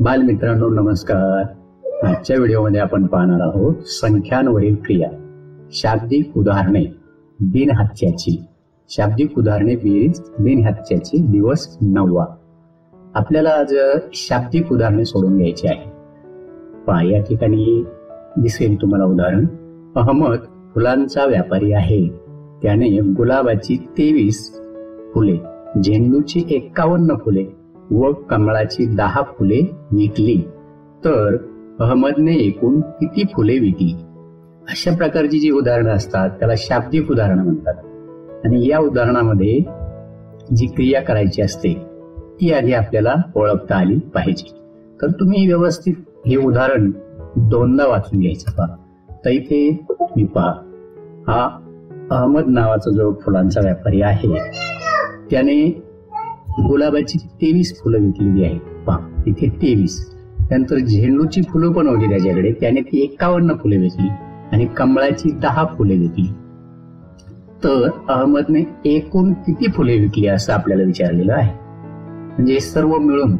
बालमित्रांनो नमस्कार. आजच्या व्हिडिओमध्ये आपण पाहणार आहोत संख्यांवरील क्रिया, शाब्दिक उदाहरणे, बिनहत्याची. शाब्दिक उदाहरणे बेरीज बिनहत्याची दिवस 9वा. आपल्याला आज शाब्दिक उदाहरणे सोडून घ्यायची आहे. पहा, या ठिकाणी दिसेल तुम्हाला उदाहरण. अहमद फुलांचा व्यापारी आहे. त्याने गुलाबाची 23 फुले, झेंडूची 51 फुले व कमळाची 10 फुले विकली, तर अहमदने एकूण किती फुले विकली? अशा प्रकारची जी उदाहरणं असतात त्याला शाब्दिक उदाहरणं म्हणतात. आणि या उदाहरणामध्ये जी क्रिया करायची असते ती आधी आपल्याला ओळखता आली पाहिजे. तर तुम्ही व्यवस्थित हे उदाहरण दोनदा वाचून घ्यायचं. पहा, तर इथे मी पहा, हा अहमद नावाचा जो फुलांचा व्यापारी आहे त्याने गुलाबाची 23 फुलं विकलेली आहेत. पहा, इथे 23. त्यानंतर झेंडूची फुलं पण होती त्याच्याकडे, त्याने ती 51 फुले विकली आणि कमळाची 10 फुले विकली. तर अहमदने एकूण किती फुले विकली असं आपल्याला विचारलेलं आहे. म्हणजे सर्व मिळून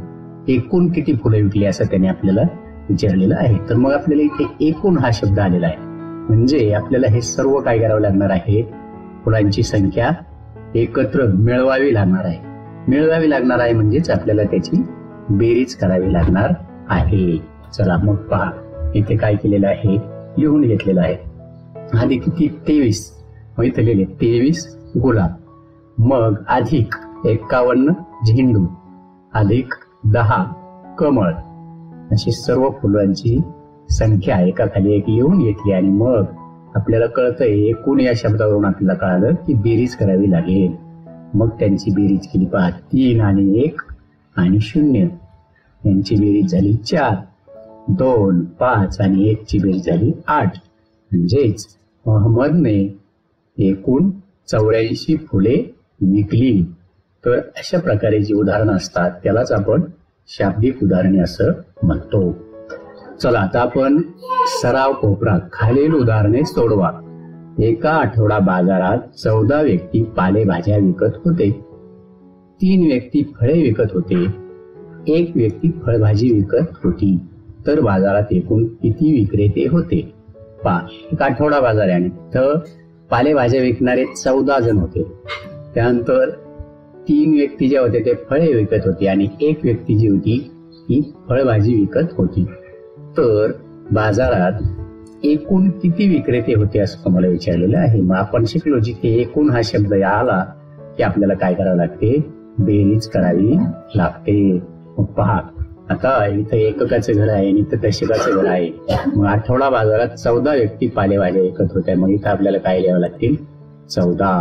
एकूण किती फुले विकली असं त्याने आपल्याला विचारलेलं आहे. तर मग आपल्याला इथे एकूण हा शब्द आलेला आहे. म्हणजे आपल्याला हे सर्व काय करावं लागणार आहे, फुलांची संख्या एकत्र मिळवावी लागणार आहे. मिळवावी लागणार आहे म्हणजेच आपल्याला त्याची बेरीज करावी लागणार आहे. चला मग पहा, इथे काय केलेलं आहे, लिहून घेतलेलं आहे. आधी किती 23, मग इथे लिहिले 23 गुलाब, मग अधिक 51 झेंडू, अधिक 10 कमळ, अशी सर्व फुलांची संख्या एकाखाली एक लिहून घेतली. आणि मग आपल्याला कळतंय, एकूण या शब्दावरून आपल्याला कळालं की बेरीज करावी लागेल. मग त्यांची बेरीज केली. पहा, 3 आणि 1 आणि 0 यांची बेरीज झाली 4. 2, 5 आणि 1 ची बेरीज झाली 8. म्हणजेच अहमदने एकूण 84 फुले विकली. तर अशा प्रकारे जी उदाहरणं असतात त्यालाच आपण शाब्दिक उदाहरणे असं म्हणतो. चला आता आपण सराव कोपरा, खालील उदाहरणे सोडवा. एका आठवडा बाजारात 14 व्यक्ती पालेभाज्या विकत होते. 3 व्यक्ती फळे विकत होते. 1 व्यक्ती फळभाजी विकत होती. तर बाजारात एकूण किती विक्रेते होते? पहा, एक आठवडा बाजार आहे, तर पालेभाज्या विकणारे 14 जण होते. त्यानंतर 3 व्यक्ती ज्या होते ते फळे विकत होते आणि 1 व्यक्ती जी होती ती फळभाजी विकत होती. तर बाजारात एकूण किती विक्रेते होते असं तुम्हाला विचारलेलं आहे. मग आपण शिकलो, जिथे एकूण हा शब्द आला की आपल्याला काय करावं लागते, बेरीज करावी लागते. मग पहा, आता इथं एककाचं घर आहे आणि इथं दशकाचं घर आहे. मग आठवडा बाजारात 14 व्यक्ती पालेभाज्या विकत होत्या. मग इथं आपल्याला काय लिहावं लागतील, 14.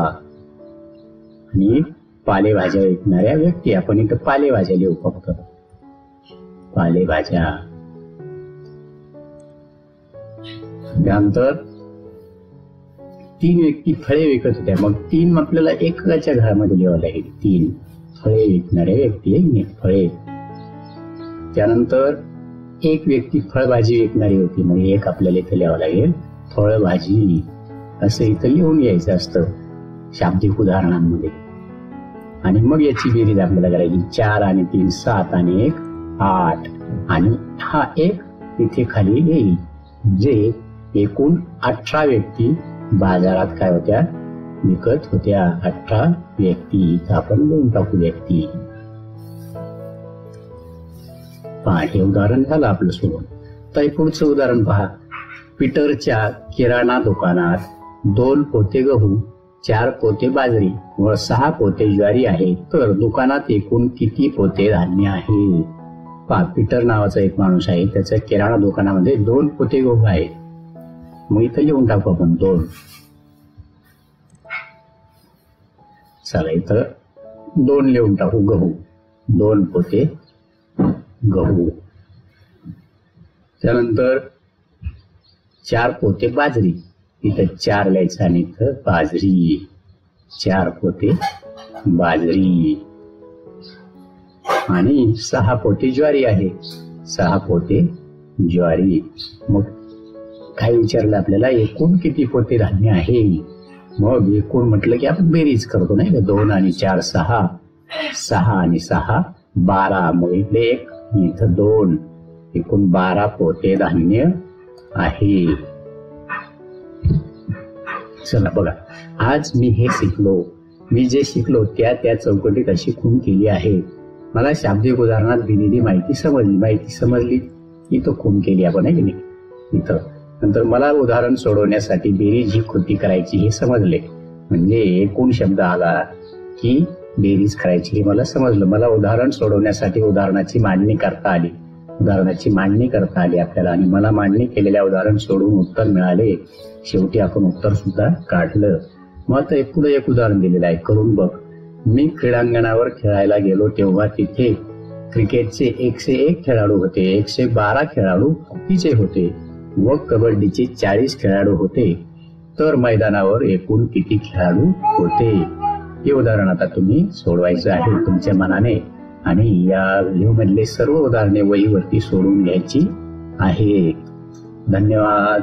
आणि पालेभाज्या विकणाऱ्या व्यक्ती, आपण इथं पालेभाज्या लिहू, फक्त पालेभाज्या. त्यानंतर 3 व्यक्ती फळे विकत होत्या. मग 3 आपल्याला एककाच्या घरामध्ये लिहावं लागेल. 3 फळे विकणाऱ्या व्यक्ती, फळे. त्यानंतर 1 व्यक्ती फळभाजी विकणारी होती. मग 1 आपल्याला इथे लिहावं लागेल, फळभाजी असं इथं लिहून घ्यायचं असतं शाब्दिक उदाहरणांमध्ये. आणि मग याची बेरीज आपल्याला करायची. 4 आणि 3 7 आणि 1 8 आणि हा 1 इथे खाली येईल. म्हणजे एकूण 18 व्यक्ती बाजारात काय होत्या, विकत होत्या. 18 व्यक्ती इथं आपण लिहून टाकू, व्यक्ती. पहा, हे उदाहरण झालं आपलं सोडून. तर पुढचं उदाहरण पहा. पीटरच्या किराणा दुकानात 2 पोते गहू, 4 पोते बाजरी व 6 पोते ज्वारी आहे. तर दुकानात एकूण किती पोते धान्य आहे? पहा, पीटर नावाचा एक माणूस आहे, त्याच्या किराणा दुकानामध्ये 2 पोते गहू आहेत. मग इथं लिहून टाकू आपण 2. चला, इथं 2 लिहून टाकू, गहू, 2 पोते गहू. त्यानंतर 4 पोते बाजरी, इथं 4 लिहायचं आणि इथं बाजरी, 4 पोते बाजरी. आणि 6 पोते ज्वारी आहे, 6 पोते ज्वारी. मग काय विचारलं आपल्याला, एकूण किती पोते धान्य आहे? मग एकूण म्हटलं की आपण बेरीज करतो नाही का, 2 आणि 4 6, 6 आणि 6 12. मग इथे 1, इथं 2 एकूण 12 पोते धान्य आहे. चला बघा, आज मी हे शिकलो. मी जे शिकलो त्या चौकटीत अशी खूण केली आहे. मला शाब्दिक उदाहरणात दिलेली माहिती समजली इथं खूण केली आपण, आहे की नाही. इथं नंतर मला उदाहरण सोडवण्यासाठी बेरीज ही कृती करायची हे समजले. म्हणजे एकूण शब्द आला की बेरीज करायची हे मला समजलं. मला उदाहरण सोडवण्यासाठी उदाहरणाची मांडणी करता आली आपल्याला, आणि मला मांडणी केलेल्या उदाहरण सोडून उत्तर मिळाले. शेवटी आपण उत्तर सुद्धा काढलं. मग आता पुढे एक उदाहरण दिलेलं आहे, करून बघ. मी क्रीडांगणावर खेळायला गेलो तेव्हा तिथे क्रिकेटचे 101 खेळाडू होते, 112 खेळाडू हॉकीचे होते व कबड्डीचे 40 खेळाडू होते. तर मैदानावर एकूण किती खेळाडू होते? हे उदाहरण आता तुम्ही सोडवायचं आहे तुमच्या मनाने, आणि या व्हिडिओ मधले सर्व उदाहरणे वहीवरती सोडून घ्यायची आहे. धन्यवाद.